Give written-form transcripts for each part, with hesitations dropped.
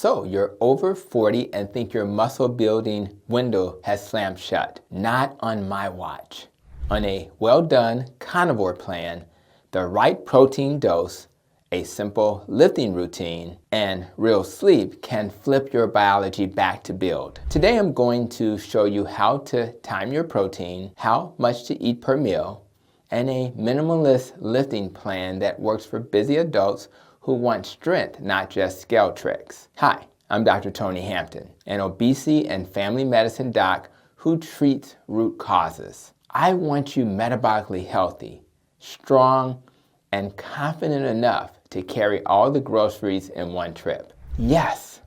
So you're over 40 and think your muscle building window has slammed shut. Not on my watch. On a well-done carnivore plan, the right protein dose, a simple lifting routine, and real sleep can flip your biology back to build. Today I'm going to show you how to time your protein, how much to eat per meal, and a minimalist lifting plan that works for busy adults who want strength, not just scale tricks. Hi, I'm Dr. Tony Hampton, an obesity and family medicine doc who treats root causes. I want you metabolically healthy, strong, and confident enough to carry all the groceries in one trip. Yes,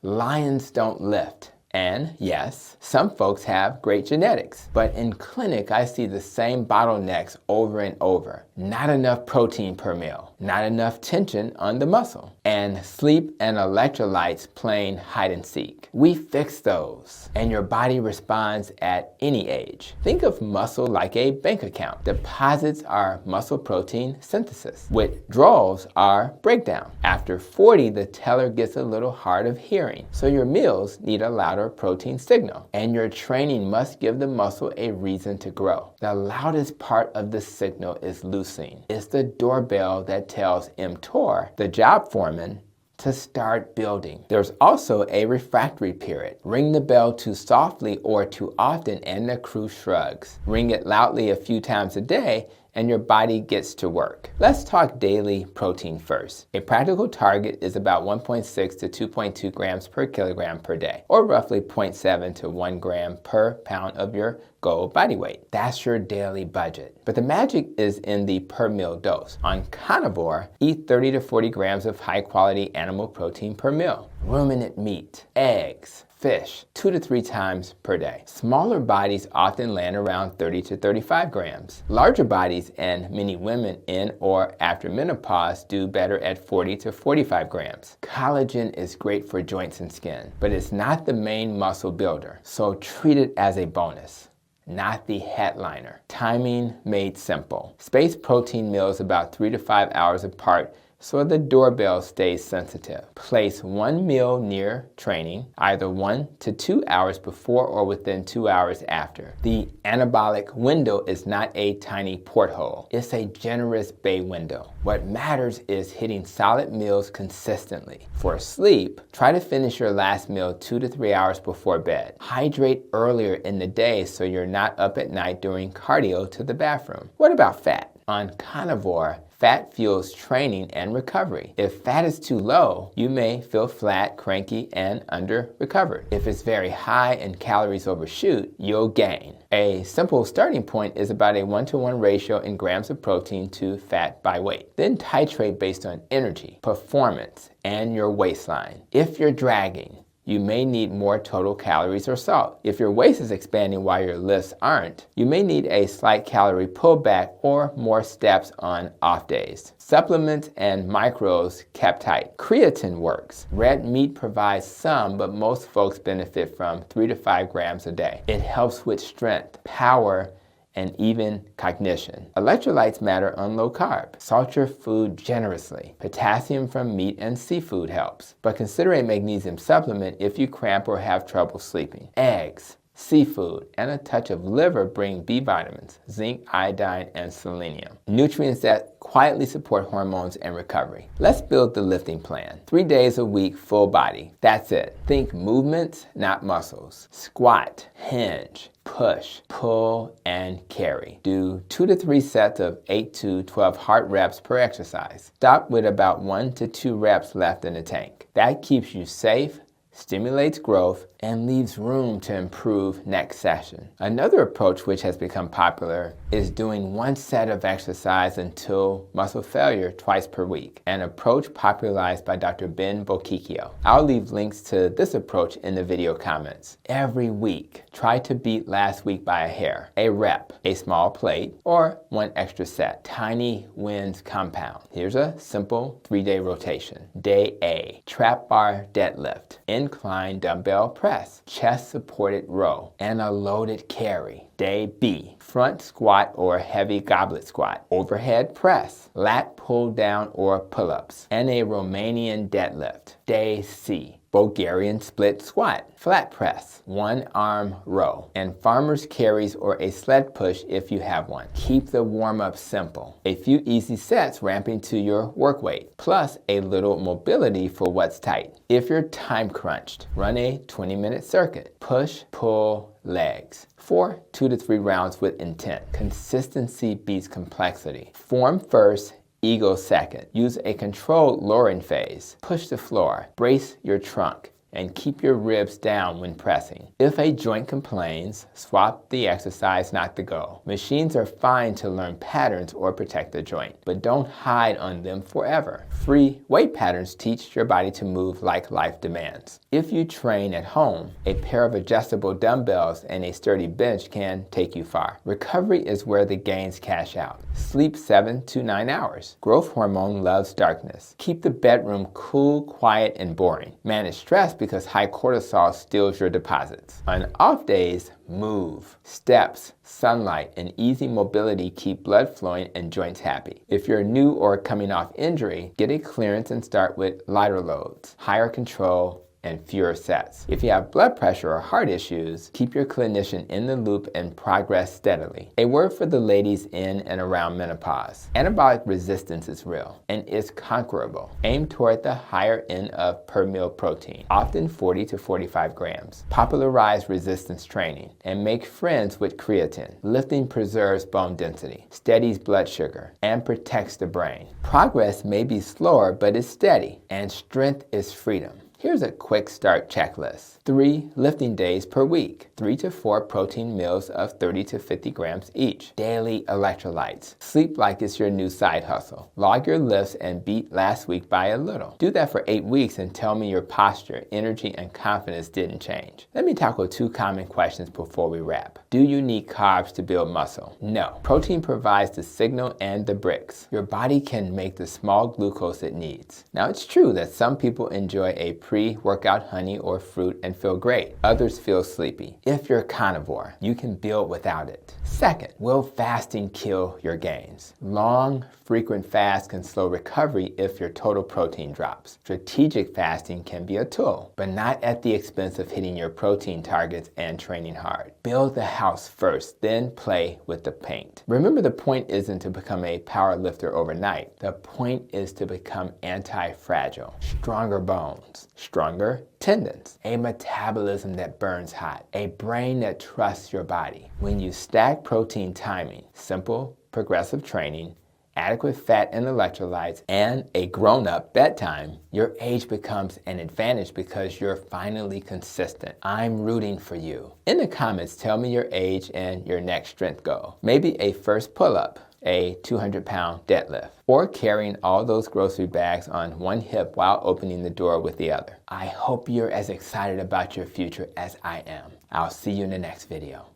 lions don't lift. And yes, some folks have great genetics. But in clinic, I see the same bottlenecks over and over. Not enough protein per meal, not enough tension on the muscle, and sleep and electrolytes playing hide and seek. We fix those, and your body responds at any age. Think of muscle like a bank account. Deposits are muscle protein synthesis. Withdrawals are breakdown. After 40, the teller gets a little hard of hearing, so your meals need a louder protein signal, and your training must give the muscle a reason to grow. The loudest part of the signal is leucine. It's the doorbell that tells mTOR, the job foreman, to start building. There's also a refractory period. Ring the bell too softly or too often and the crew shrugs. Ring it loudly a few times a day and your body gets to work. Let's talk daily protein first. A practical target is about 1.6 to 2.2 grams per kilogram per day, or roughly 0.7 to 1 gram per pound of your goal body weight. That's your daily budget. But the magic is in the per meal dose. On Carnivore, eat 30 to 40 grams of high quality animal protein per meal. Ruminant meat, eggs, fish, 2 to 3 times per day. Smaller bodies often land around 30 to 35 grams. Larger bodies and many women in or after menopause do better at 40 to 45 grams. Collagen is great for joints and skin, but it's not the main muscle builder, so treat it as a bonus, not the headliner. Timing made simple. Space protein meals about 3 to 5 hours apart so the doorbell stays sensitive. Place one meal near training, either 1 to 2 hours before or within 2 hours after. The anabolic window is not a tiny porthole. It's a generous bay window. What matters is hitting solid meals consistently. For sleep, try to finish your last meal 2 to 3 hours before bed. Hydrate earlier in the day so you're not up at night doing cardio to the bathroom. What about fat? On Carnivore, fat fuels training and recovery. If fat is too low, you may feel flat, cranky, and under-recovered. If it's very high and calories overshoot, you'll gain. A simple starting point is about a 1-to-1 ratio in grams of protein to fat by weight. Then titrate based on energy, performance, and your waistline. If you're dragging, you may need more total calories or salt. If your waist is expanding while your lifts aren't, you may need a slight calorie pullback or more steps on off days. Supplements and micros kept tight. Creatine works. Red meat provides some, but most folks benefit from 3 to 5 grams a day. It helps with strength, power, and even cognition. Electrolytes matter on low carb. Salt your food generously. Potassium from meat and seafood helps, but consider a magnesium supplement if you cramp or have trouble sleeping. Eggs, seafood, and a touch of liver bring B vitamins, zinc, iodine, and selenium. Nutrients that quietly support hormones and recovery. Let's build the lifting plan. 3 days a week, full body. That's it. Think movements, not muscles. Squat, hinge, push, pull, and carry. Do 2 to 3 sets of 8 to 12 heart reps per exercise. Stop with about 1 to 2 reps left in the tank. That keeps you safe, stimulates growth, and leaves room to improve next session. Another approach which has become popular is doing 1 set of exercise until muscle failure twice per week, an approach popularized by Dr. Ben Bokikio. I'll leave links to this approach in the video comments. Every week, try to beat last week by a hair, a rep, a small plate, or 1 extra set. Tiny wins compound. Here's a simple 3-day rotation. Day A, trap bar deadlift, incline dumbbell press, chest supported row, and a loaded carry. Day B, front squat or heavy goblet squat, overhead press, lat pull down or pull-ups, and a Romanian deadlift. Day C, Bulgarian split squat, flat press, one arm row, and farmer's carries or a sled push if you have one. Keep the warm-up simple. A few easy sets ramping to your work weight, plus a little mobility for what's tight. If you're time crunched, run a 20-minute circuit. Push, pull, legs. 2 to 3 rounds with intent. Consistency beats complexity. Form first, ego second. Use a controlled lowering phase. Push the floor. Brace your trunk. And keep your ribs down when pressing. If a joint complains, swap the exercise, not the goal. Machines are fine to learn patterns or protect the joint, but don't hide on them forever. Free weight patterns teach your body to move like life demands. If you train at home, a pair of adjustable dumbbells and a sturdy bench can take you far. Recovery is where the gains cash out. Sleep 7 to 9 hours. Growth hormone loves darkness. Keep the bedroom cool, quiet, and boring. Manage stress because high cortisol steals your deposits. On off days, move. Steps, sunlight, and easy mobility keep blood flowing and joints happy. If you're new or coming off injury, get a clearance and start with lighter loads, higher control, and fewer sets. If you have blood pressure or heart issues, keep your clinician in the loop and progress steadily. A word for the ladies in and around menopause. Anabolic resistance is real and is conquerable. Aim toward the higher end of per meal protein, often 40 to 45 grams. Popularize resistance training and make friends with creatine. Lifting preserves bone density, steadies blood sugar, and protects the brain. Progress may be slower, but it's steady, and strength is freedom. Here's a quick start checklist. 3 lifting days per week. 3 to 4 protein meals of 30 to 50 grams each. Daily electrolytes. Sleep like it's your new side hustle. Log your lifts and beat last week by a little. Do that for 8 weeks and tell me your posture, energy, and confidence didn't change. Let me tackle 2 common questions before we wrap. Do you need carbs to build muscle? No. Protein provides the signal and the bricks. Your body can make the small glucose it needs. Now, it's true that some people enjoy a pre-workout honey or fruit and feel great. Others feel sleepy. If you're a carnivore, you can build without it. Second, will fasting kill your gains? Long, frequent fasts can slow recovery if your total protein drops. Strategic fasting can be a tool, but not at the expense of hitting your protein targets and training hard. Build the house first, then play with the paint. Remember, the point isn't to become a power lifter overnight. The point is to become anti-fragile. Stronger bones, stronger tendons, a metabolism that burns hot, a brain that trusts your body. When you stack protein timing, simple, progressive training, adequate fat and electrolytes, and a grown-up bedtime, your age becomes an advantage because you're finally consistent. I'm rooting for you. In the comments, tell me your age and your next strength goal. Maybe a first pull-up, a 200-pound deadlift, or carrying all those grocery bags on one hip while opening the door with the other. I hope you're as excited about your future as I am. I'll see you in the next video.